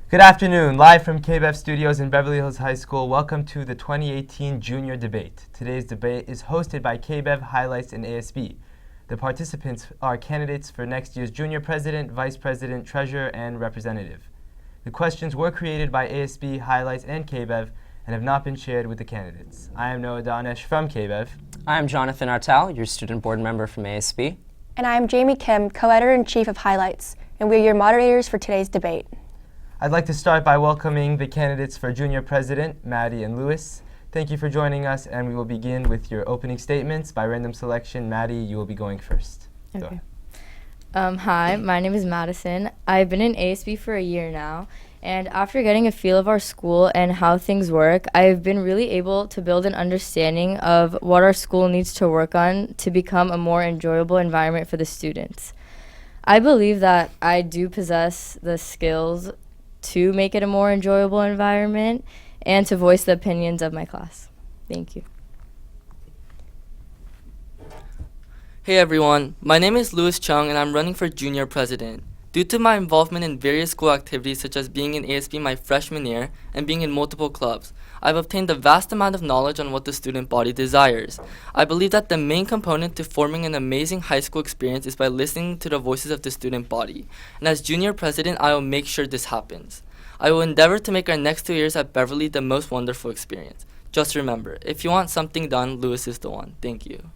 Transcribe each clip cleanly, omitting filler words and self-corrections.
Good afternoon, live from Kbev Studios in Beverly Hills High School. Welcome to the 2018 Junior Debate. Today's debate is hosted by Kbev, Highlights, and ASB. The participants are candidates for next year's Junior President, Vice President, Treasurer, and Representative. The questions were created by ASB, Highlights, and Kbev and have not been shared with the candidates. I am Danesh from Kbev. I am Jonathan Artal, your student board member from ASB. And I am Jamie Kim, co-editor-in-chief of Highlights, and we are your moderators for today's debate. I'd like to start by welcoming the candidates for Junior President, Maddie and Lewis. Thank you for joining us, and we will begin with your opening statements. By random selection, Maddie, you will be going first. Okay. Hi, my name is Madison. I've been in ASB for a year now, and after getting a feel of our school and how things work, I've been really able to build an understanding of what our school needs to work on to become a more enjoyable environment for the students. I believe that I do possess the skills to make it a more enjoyable environment and to voice the opinions of my class. Thank you. Hey everyone, my name is Louis Chung and I'm running for Junior President. Due to my involvement in various school activities such as being in ASB my freshman year and being in multiple clubs, I've obtained a vast amount of knowledge on what the student body desires. I believe that the main component to forming an amazing high school experience is by listening to the voices of the student body. And as Junior President, I will make sure this happens. I will endeavor to make our next 2 years at Beverly the most wonderful experience. Just remember, if you want something done, Lewis is the one. Thank you.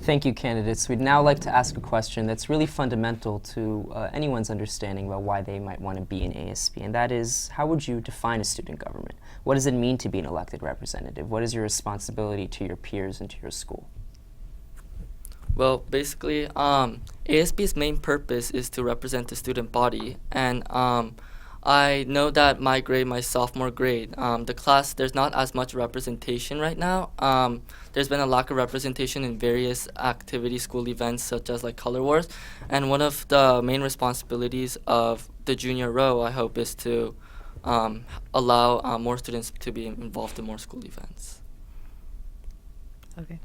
Thank you, candidates. We'd now like to ask a question that's really fundamental to anyone's understanding about why they might want to be in ASB, and that is, how would you define a student government? What does it mean to be an elected representative? What is your responsibility to your peers and to your school? Well, basically, ASB's main purpose is to represent the student body, and I know that my sophomore grade, the class, there's not as much representation right now. There's been a lack of representation in various activity school events such as like Color Wars, and one of the main responsibilities of the junior row, I hope, is to allow more students to be involved in more school events. Okay.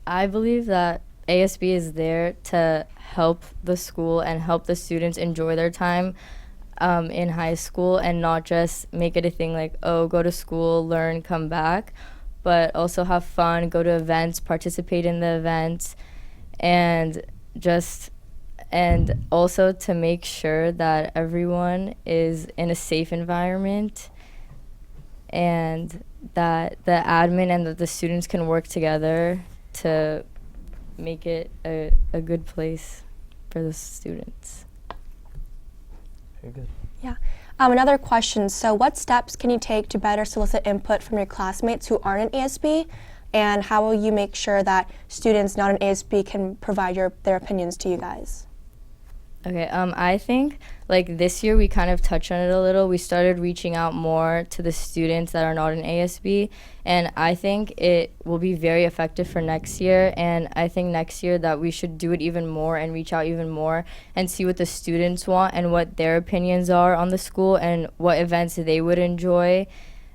I believe that ASB is there to help the school and help the students enjoy their time in high school and not just make it a thing like, oh, go to school, learn, come back, but also have fun, go to events, participate in the events, and also to make sure that everyone is in a safe environment and that the admin and that the students can work together to make it a good place for the students. Very good. Yeah. Another question. So what steps can you take to better solicit input from your classmates who aren't in ASB? And how will you make sure that students not in ASB can provide their opinions to you guys? Okay, I think like this year we kind of touched on it a little. We started reaching out more to the students that are not in ASB, and I think it will be very effective for next year. And I think next year that we should do it even more and reach out even more and see what the students want and what their opinions are on the school and what events they would enjoy.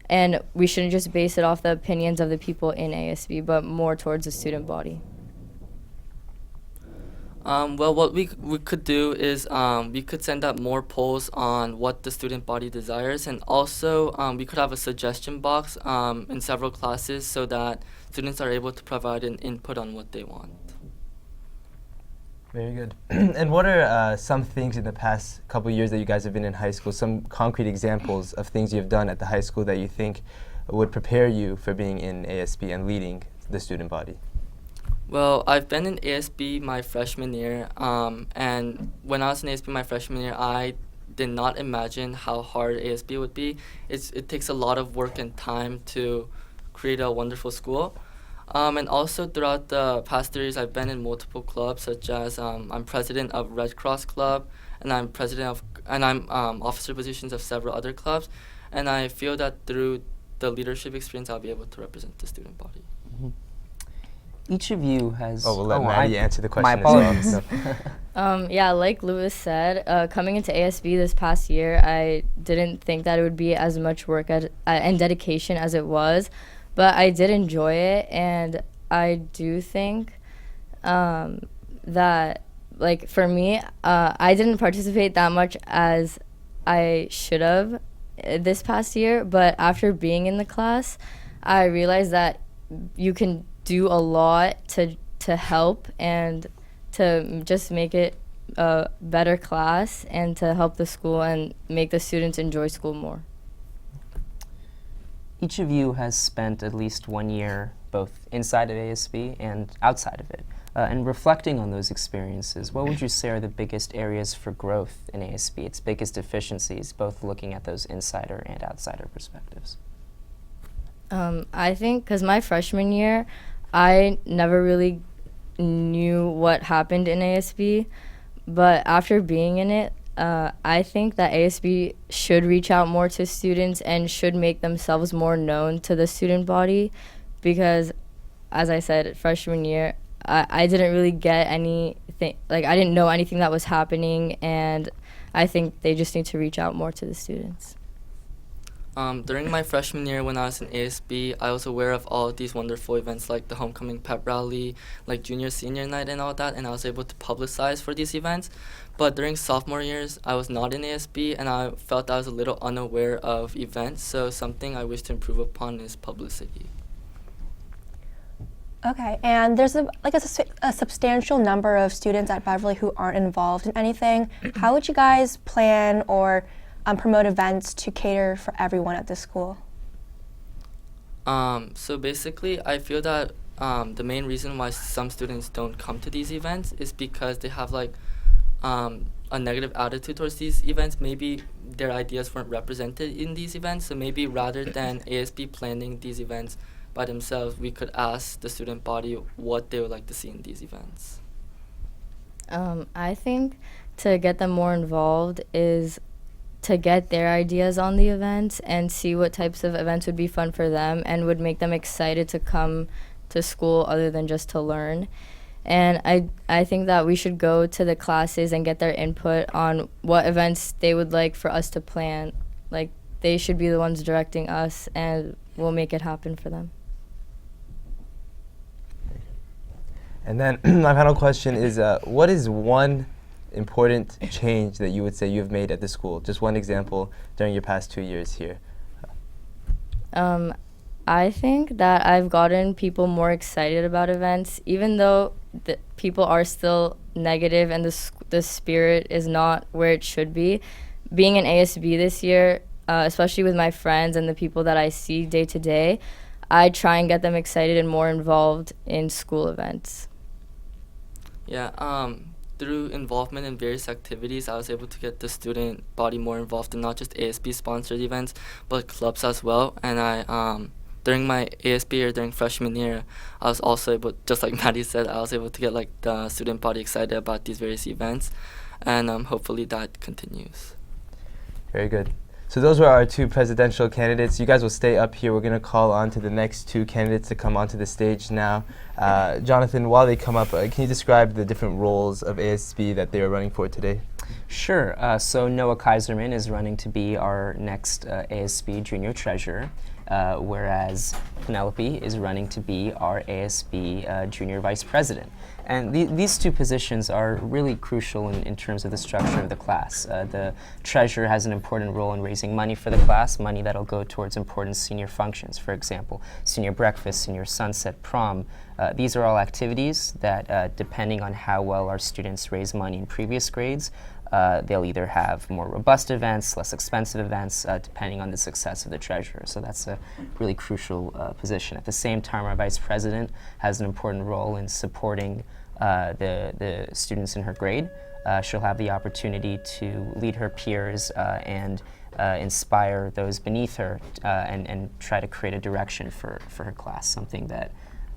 And we shouldn't just base it off the opinions of the people in ASB, but more towards the student body. Well, what we could do is we could send out more polls on what the student body desires, and also we could have a suggestion box in several classes so that students are able to provide an input on what they want. Very good. And what are some things in the past couple years that you guys have been in high school, some concrete examples of things you've done at the high school that you think would prepare you for being in ASB and leading the student body? Well, I've been in ASB my freshman year, and when I was in ASB my freshman year, I did not imagine how hard ASB would be. It takes a lot of work and time to create a wonderful school. And also throughout the past 3 years, I've been in multiple clubs, such as I'm president of Red Cross Club, and I'm officer positions of several other clubs. And I feel that through the leadership experience, I'll be able to represent the student body. Mm-hmm. Each of you has... Oh, we'll let Maddie answer the question. My apologies. Yeah, like Lewis said, coming into ASB this past year, I didn't think that it would be as much work and dedication as it was, but I did enjoy it, and I do think that, like, for me, I didn't participate that much as I should have this past year, but after being in the class, I realized that you can do a lot to help and to just make it a better class and to help the school and make the students enjoy school more. Each of you has spent at least 1 year both inside of ASB and outside of it. And reflecting on those experiences, what would you say are the biggest areas for growth in ASB, its biggest deficiencies, both looking at those insider and outsider perspectives? I think because my freshman year, I never really knew what happened in ASB, but after being in it, I think that ASB should reach out more to students and should make themselves more known to the student body because, as I said, freshman year, I didn't really get anything, like I didn't know anything that was happening, and I think they just need to reach out more to the students. During my freshman year when I was in ASB, I was aware of all of these wonderful events like the homecoming pep rally, like junior senior night and all that, and I was able to publicize for these events. But during sophomore years, I was not in ASB and I felt I was a little unaware of events, so something I wish to improve upon is publicity. Okay, and there's a substantial number of students at Beverly who aren't involved in anything. How would you guys plan or promote events to cater for everyone at this school? So basically, I feel that the main reason why some students don't come to these events is because they have like a negative attitude towards these events. Maybe their ideas weren't represented in these events, so maybe rather than ASB planning these events by themselves, we could ask the student body what they would like to see in these events. I think to get them more involved is to get their ideas on the events and see what types of events would be fun for them and would make them excited to come to school other than just to learn. And I think that we should go to the classes and get their input on what events they would like for us to plan. Like, they should be the ones directing us, and we'll make it happen for them. And then my final question is, what is one important change that you would say you've made at the school? Just one example during your past 2 years here. I think that I've gotten people more excited about events, even though people are still negative and the spirit is not where it should be. Being in ASB this year, especially with my friends and the people that I see day to day, I try and get them excited and more involved in school events. Yeah, through involvement in various activities, I was able to get the student body more involved in not just ASB-sponsored events, but clubs as well. And during my ASB or during freshman year, I was also able, just like Maddie said, I was able to get like the student body excited about these various events, and hopefully that continues. Very good. So those were our two presidential candidates. You guys will stay up here. We're going to call on to the next two candidates to come onto the stage now. Jonathan, while they come up, can you describe the different roles of ASB that they are running for today? Sure. So Noah Kaiserman is running to be our next ASB Junior Treasurer, whereas Penelope is running to be our ASB Junior Vice President. And these two positions are really crucial in terms of the structure of the class. The treasurer has an important role in raising money for the class, money that'll go towards important senior functions. For example, senior breakfast, senior sunset, prom. These are all activities that, depending on how well our students raise money in previous grades, they'll either have more robust events, less expensive events, depending on the success of the treasurer. So that's a really crucial position. At the same time, our vice president has an important role in supporting the students in her grade. She'll have the opportunity to lead her peers and inspire those beneath her and try to create a direction for her class, something that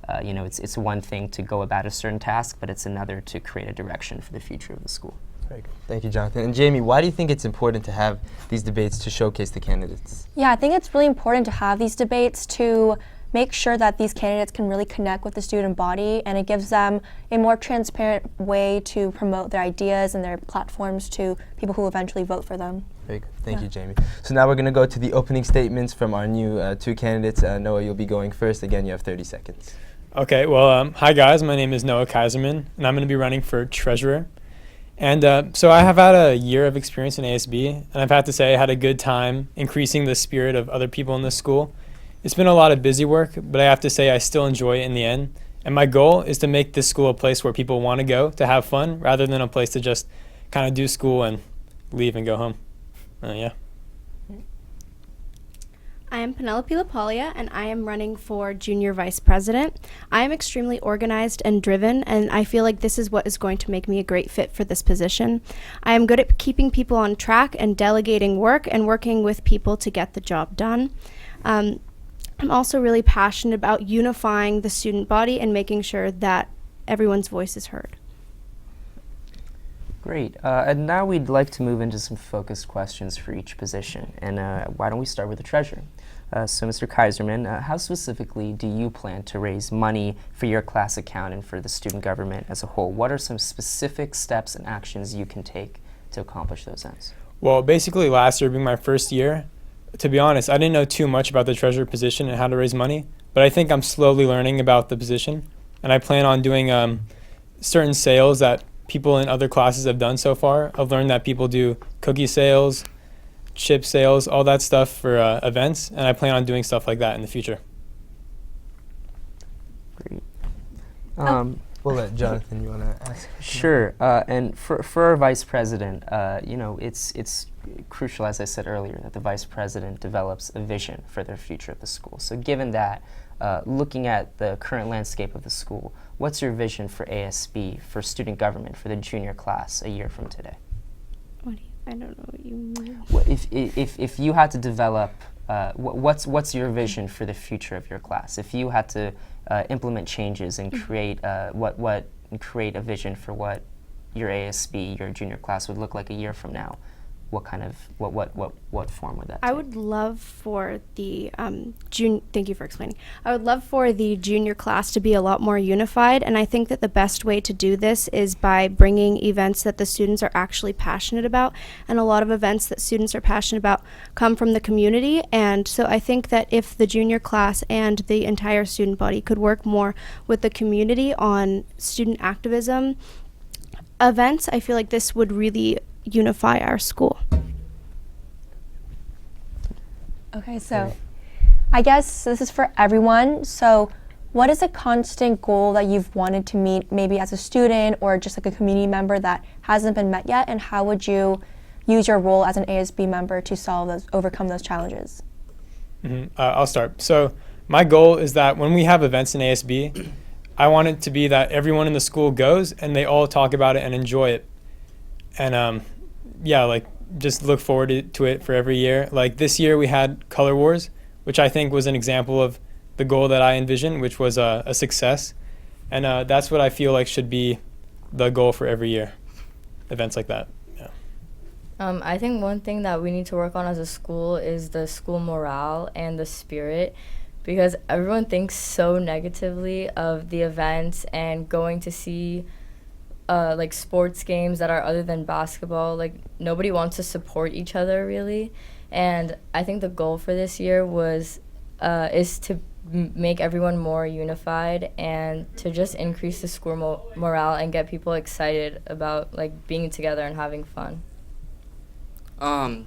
it's one thing to go about a certain task, but it's another to create a direction for the future of the school. Very good. Thank you, Jonathan. And Jamie, why do you think it's important to have these debates to showcase the candidates? Yeah, I think it's really important to have these debates to make sure that these candidates can really connect with the student body, and it gives them a more transparent way to promote their ideas and their platforms to people who eventually vote for them. Very good. Thank you, Jamie. So now we're going to go to the opening statements from our new two candidates. Noah, you'll be going first. Again, you have 30 seconds. Okay, well, hi guys, my name is Noah Kaiserman, and I'm going to be running for treasurer. And so I have had a year of experience in ASB, and I've had to say I had a good time increasing the spirit of other people in this school. It's been a lot of busy work, but I have to say I still enjoy it in the end. And my goal is to make this school a place where people want to go to have fun rather than a place to just kind of do school and leave and go home. Yeah. I am Penelope LaPaglia, and I am running for junior vice president. I am extremely organized and driven, and I feel like this is what is going to make me a great fit for this position. I am good at keeping people on track and delegating work and working with people to get the job done. I'm also really passionate about unifying the student body and making sure that everyone's voice is heard. Great. And now we'd like to move into some focused questions for each position. And why don't we start with the treasurer? So Mr. Kaiserman, how specifically do you plan to raise money for your class account and for the student government as a whole? What are some specific steps and actions you can take to accomplish those ends? Well, basically last year being my first year, to be honest, I didn't know too much about the treasurer position and how to raise money, but I think I'm slowly learning about the position, and I plan on doing certain sales that people in other classes have done so far. I've learned that people do cookie sales, chip sales, all that stuff for events, and I plan on doing stuff like that in the future. Great. We'll let Jonathan, you want to ask? Sure. And for our vice president, you know, it's crucial, as I said earlier, that the vice president develops a vision for the future of the school. So given that, looking at the current landscape of the school, what's your vision for ASB, for student government, for the junior class a year from today? I don't know what you mean. Well, if you had to develop, what's your vision for the future of your class? If you had to implement changes and create create a vision for what your ASB, your junior class would look like a year from now, what kind of what form would that take? I would love for the thank you for explaining. I would love for the junior class to be a lot more unified, and I think that the best way to do this is by bringing events that the students are actually passionate about, and a lot of events that students are passionate about come from the community. And so I think that if the junior class and the entire student body could work more with the community on student activism events, I feel like this would really unify our school. Okay, so I guess this is for everyone. So what is a constant goal that you've wanted to meet, maybe as a student or just like a community member that hasn't been met yet, and how would you use your role as an ASB member to overcome those challenges? I'll start. So my goal is that when we have events in ASB, I want it to be that everyone in the school goes and they all talk about it and enjoy it. And yeah, like just look forward to it for every year. Like this year we had Color Wars, which I think was an example of the goal that I envisioned, which was a success. And that's what I feel like should be the goal for every year, events like that. Yeah. I think one thing that we need to work on as a school is the school morale and the spirit, because everyone thinks so negatively of the events and going to see like sports games that are other than basketball. Like nobody wants to support each other really, and I think the goal for this year is to make everyone more unified and to just increase the school morale and get people excited about like being together and having fun.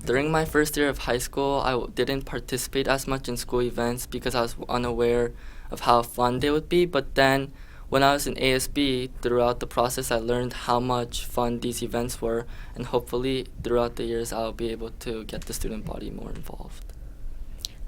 During my first year of high school, I didn't participate as much in school events because I was unaware of how fun they would be. But then when I was in ASB, throughout the process, I learned how much fun these events were. And hopefully, throughout the years, I'll be able to get the student body more involved.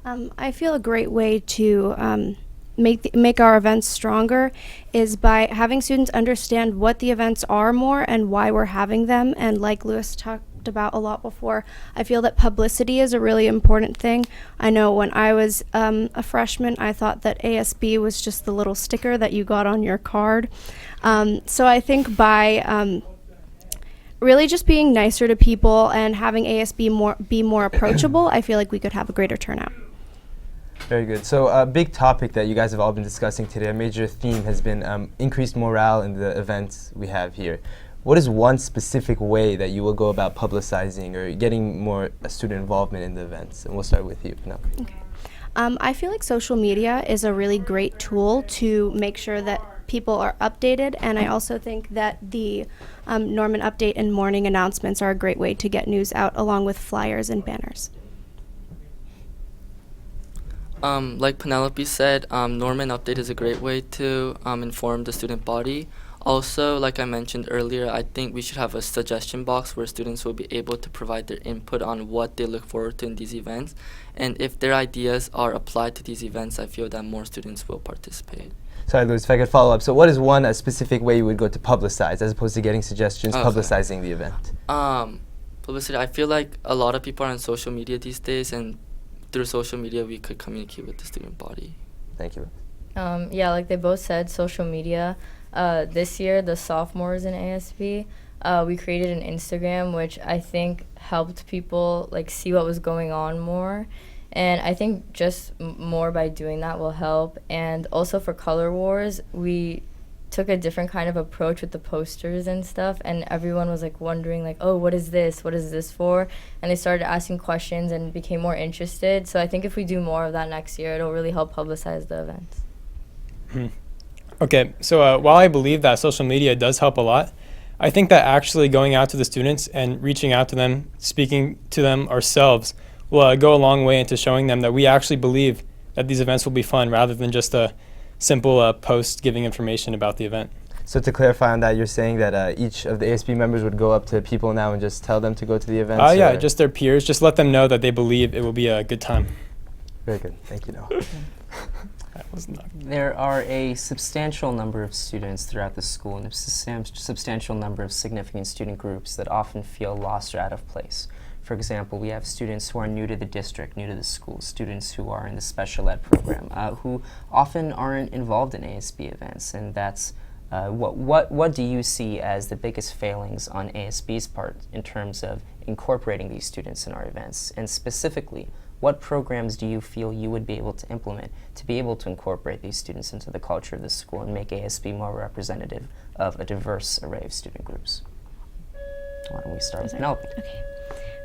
I feel a great way to make our events stronger is by having students understand what the events are more and why we're having them. And like Lewis talked about a lot before, I feel that publicity is a really important thing. I know when I was a freshman, I thought that ASB was just the little sticker that you got on your card. So I think by really just being nicer to people and having ASB be more approachable, I feel like we could have a greater turnout. Very good. So a big topic that you guys have all been discussing today, a major theme has been increased morale in the events we have here. What is one specific way that you will go about publicizing or getting more student involvement in the events? And we'll start with you, Penelope. Okay. I feel like social media is a really great tool to make sure that people are updated, and I also think that the Norman update and morning announcements are a great way to get news out, along with flyers and banners. Like Penelope said, Norman Update is a great way to inform the student body. Also, like I mentioned earlier, I think we should have a suggestion box where students will be able to provide their input on what they look forward to in these events. And if their ideas are applied to these events, I feel that more students will participate. Sorry, Louis, if I could follow up. So what is a specific way you would go to publicize as opposed to getting suggestions, publicizing the event? Publicity, I feel like a lot of people are on social media these days, and through social media we could communicate with the student body. Thank you. Yeah, like they both said, social media. This year, the sophomores in ASB, we created an Instagram, which I think helped people like see what was going on more. And I think just more by doing that will help. And also for Color Wars, we took a different kind of approach with the posters and stuff, and everyone was like wondering like, oh, what is this for? And they started asking questions and became more interested. So I think if we do more of that next year, it'll really help publicize the events. Okay, so while I believe that social media does help a lot, I think that actually going out to the students and reaching out to them, speaking to them ourselves, will go a long way into showing them that we actually believe that these events will be fun rather than just a simple post giving information about the event. So to clarify on that, you're saying that each of the ASB members would go up to people now and just tell them to go to the event? Yeah, just their peers. Just let them know that they believe it will be a good time. Very good. Thank you, Noah. There are a substantial number of students throughout the school and a substantial number of significant student groups that often feel lost or out of place. For example, we have students who are new to the district, new to the school, students who are in the special ed program, who often aren't involved in ASB events, and that's what do you see as the biggest failings on ASB's part in terms of incorporating these students in our events? And specifically, what programs do you feel you would be able to implement to be able to incorporate these students into the culture of the school and make ASB more representative of a diverse array of student groups? Why don't we start with Penelope? Okay.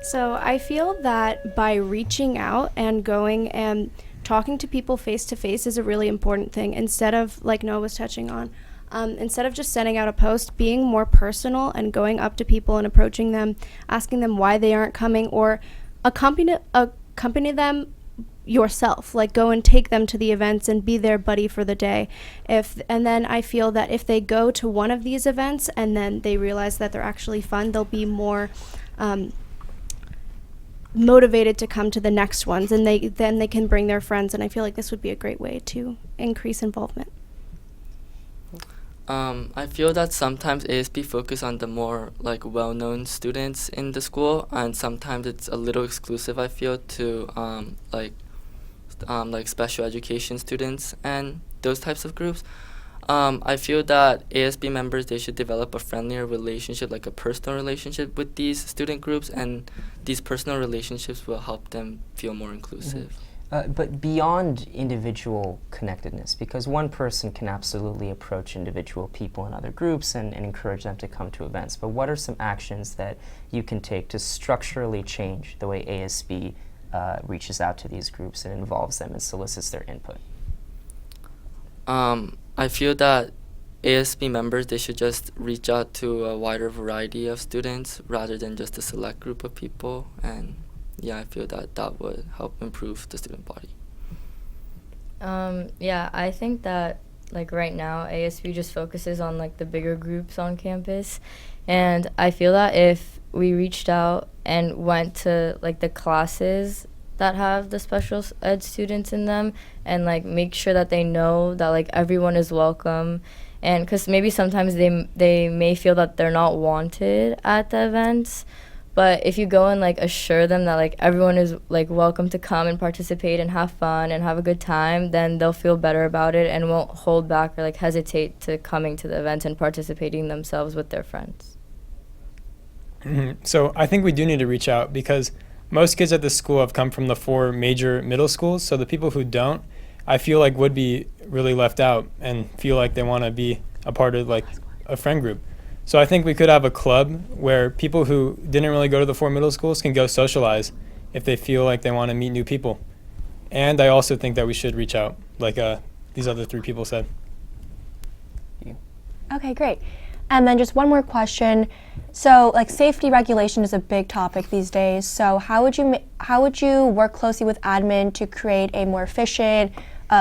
So I feel that by reaching out and going and talking to people face to face is a really important thing. Instead of, like Noah was touching on, instead of just sending out a post, being more personal and going up to people and approaching them, asking them why they aren't coming, or accompany them yourself, like go and take them to the events and be their buddy for the day. And then I feel that if they go to one of these events and then they realize that they're actually fun, they'll be more motivated to come to the next ones, and then they can bring their friends, and I feel like this would be a great way to increase involvement. I feel that sometimes ASB focus on the more like well-known students in the school, and sometimes it's a little exclusive, I feel, to like special education students and those types of groups. I feel that ASB members, they should develop a friendlier relationship, like a personal relationship with these student groups, and these personal relationships will help them feel more inclusive. Mm-hmm. But beyond individual connectedness, because one person can absolutely approach individual people in other groups and encourage them to come to events, but what are some actions that you can take to structurally change the way ASB reaches out to these groups and involves them and solicits their input? I feel that ASB members, they should just reach out to a wider variety of students rather than just a select group of people, and yeah, I feel that that would help improve the student body. Yeah, I think that like right now ASB just focuses on like the bigger groups on campus, and I feel that if we reached out and went to like the classes that have the special ed students in them and like make sure that they know that like everyone is welcome, and because maybe sometimes they may feel that they're not wanted at the events. But if you go and like assure them that like everyone is like welcome to come and participate and have fun and have a good time, then they'll feel better about it and won't hold back or like hesitate to coming to the event and participating themselves with their friends. Mm-hmm. So I think we do need to reach out, because most kids at this school have come from the 4 major middle schools. So the people who don't, I feel like would be really left out and feel like they want to be a part of like a friend group. So I think we could have a club where people who didn't really go to the 4 middle schools can go socialize if they feel like they want to meet new people. And I also think that we should reach out, like these other 3 people said. Okay, great. And then just one more question. So, like, safety regulation is a big topic these days. So, how would you work closely with admin to create a more efficient,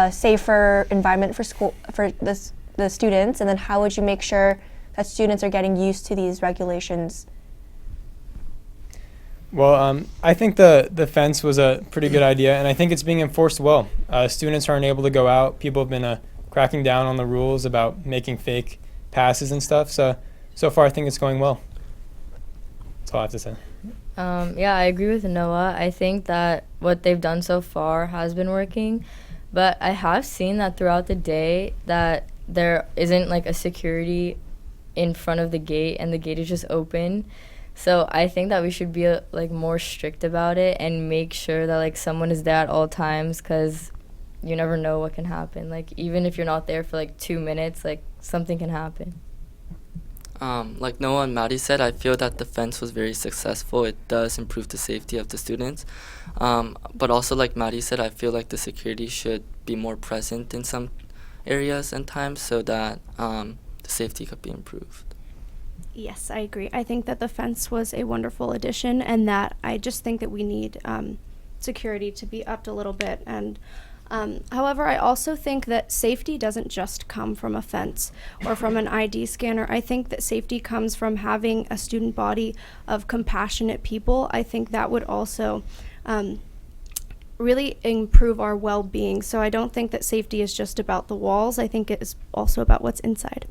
safer environment for the students? And then, how would you make sure that students are getting used to these regulations? Well, I think the fence was a pretty good idea, and I think it's being enforced well. Students aren't able to go out. People have been cracking down on the rules about making fake passes and stuff. So far, I think it's going well. That's all I have to say. Yeah, I agree with Noah. I think that what they've done so far has been working, but I have seen that throughout the day that there isn't like a security in front of the gate and the gate is just open. So I think that we should be like more strict about it and make sure that like someone is there at all times, because you never know what can happen. Like even if you're not there for like 2 minutes, like something can happen. Like Noah and Maddie said, I feel that the fence was very successful. It does improve the safety of the students. But also, like Maddie said, I feel like the security should be more present in some areas and times so that the safety could be improved. Yes, I agree. I think that the fence was a wonderful addition, and that I just think that we need security to be upped a little bit. And however, I also think that safety doesn't just come from a fence or from an ID scanner. I think that safety comes from having a student body of compassionate people. I think that would also really improve our well-being. So I don't think that safety is just about the walls. I think it is also about what's inside.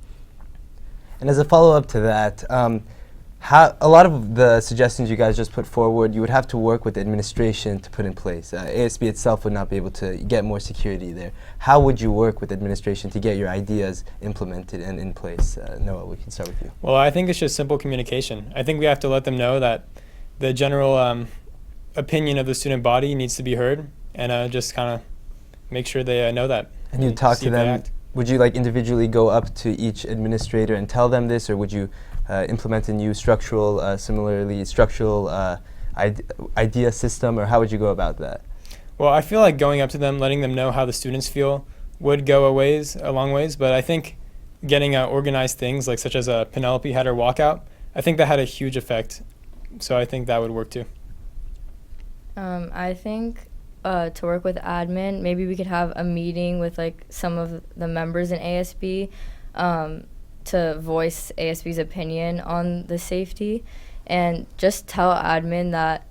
And as a follow-up to that, a lot of the suggestions you guys just put forward, you would have to work with the administration to put in place. ASB itself would not be able to get more security there. How would you work with administration to get your ideas implemented and in place? Noah, we can start with you. Well, I think it's just simple communication. I think we have to let them know that the general opinion of the student body needs to be heard, and just kind of make sure they know that. And you talk see to if they them. act. Would you like individually go up to each administrator and tell them this, or would you implement a new structural idea system, or how would you go about that? Well, I feel like going up to them, letting them know how the students feel would go a long ways, but I think getting organized things, like such as a Penelope had her walkout, I think that had a huge effect. So I think that would work too. I think to work with admin, maybe we could have a meeting with like some of the members in ASB to voice ASB's opinion on the safety, and just tell admin that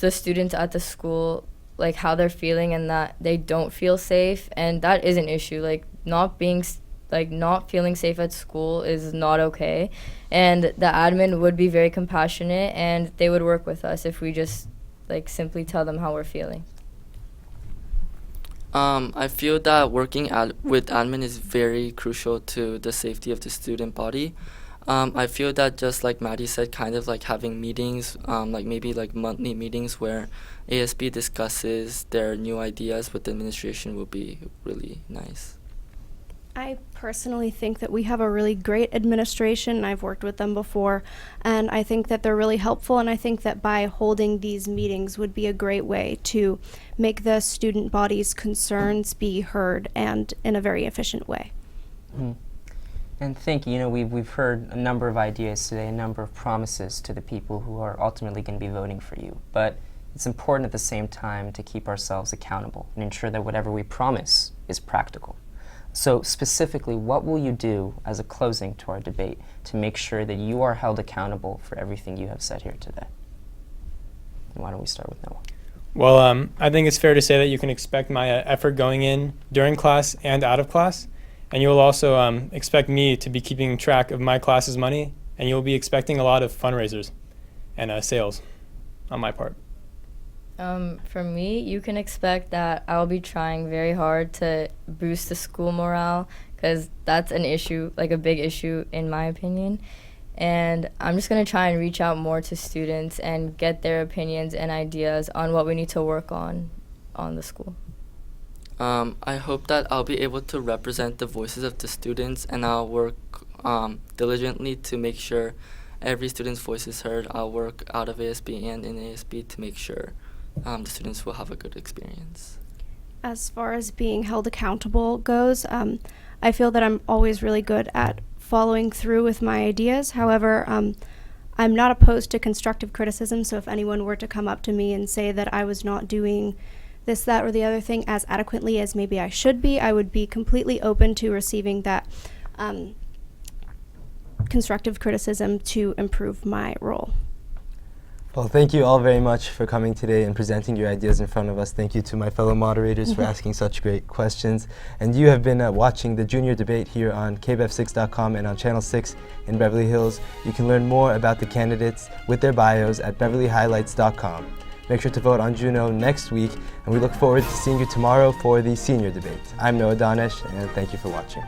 the students at the school, like how they're feeling and that they don't feel safe, and that is an issue. Like not feeling safe at school is not okay, and the admin would be very compassionate and they would work with us if we just like simply tell them how we're feeling. I feel that working with admin is very crucial to the safety of the student body. I feel that just like Maddie said, kind of like having meetings, like maybe like monthly meetings where ASB discusses their new ideas with the administration will be really nice. I personally think that we have a really great administration. I've worked with them before, and I think that they're really helpful, and I think that by holding these meetings would be a great way to make the student body's concerns be heard, and in a very efficient way. Mm-hmm. And thank you. We've heard a number of ideas today, a number of promises to the people who are ultimately going to be voting for you. But it's important at the same time to keep ourselves accountable and ensure that whatever we promise is practical. So specifically, what will you do as a closing to our debate to make sure that you are held accountable for everything you have said here today? And why don't we start with Noah? Well, I think it's fair to say that you can expect my effort going in during class and out of class. And you will also expect me to be keeping track of my class's money, and you'll be expecting a lot of fundraisers and sales on my part. For me, you can expect that I'll be trying very hard to boost the school morale, because that's an issue, like a big issue in my opinion. And I'm just going to try and reach out more to students and get their opinions and ideas on what we need to work on the school. I hope that I'll be able to represent the voices of the students, and I'll work diligently to make sure every student's voice is heard. I'll work out of ASB and in ASB to make sure the students will have a good experience. As far as being held accountable goes, I feel that I'm always really good at following through with my ideas. However, I'm not opposed to constructive criticism, so if anyone were to come up to me and say that I was not doing this, that, or the other thing as adequately as maybe I should be, I would be completely open to receiving that constructive criticism to improve my role. Well, thank you all very much for coming today and presenting your ideas in front of us. Thank you to my fellow moderators for asking such great questions. And you have been watching the junior debate here on kbev6.com and on Channel 6 in Beverly Hills. You can learn more about the candidates with their bios at beverlyhighlights.com. Make sure to vote on Juno next week, and we look forward to seeing you tomorrow for the senior debate. I'm Danesh, and thank you for watching.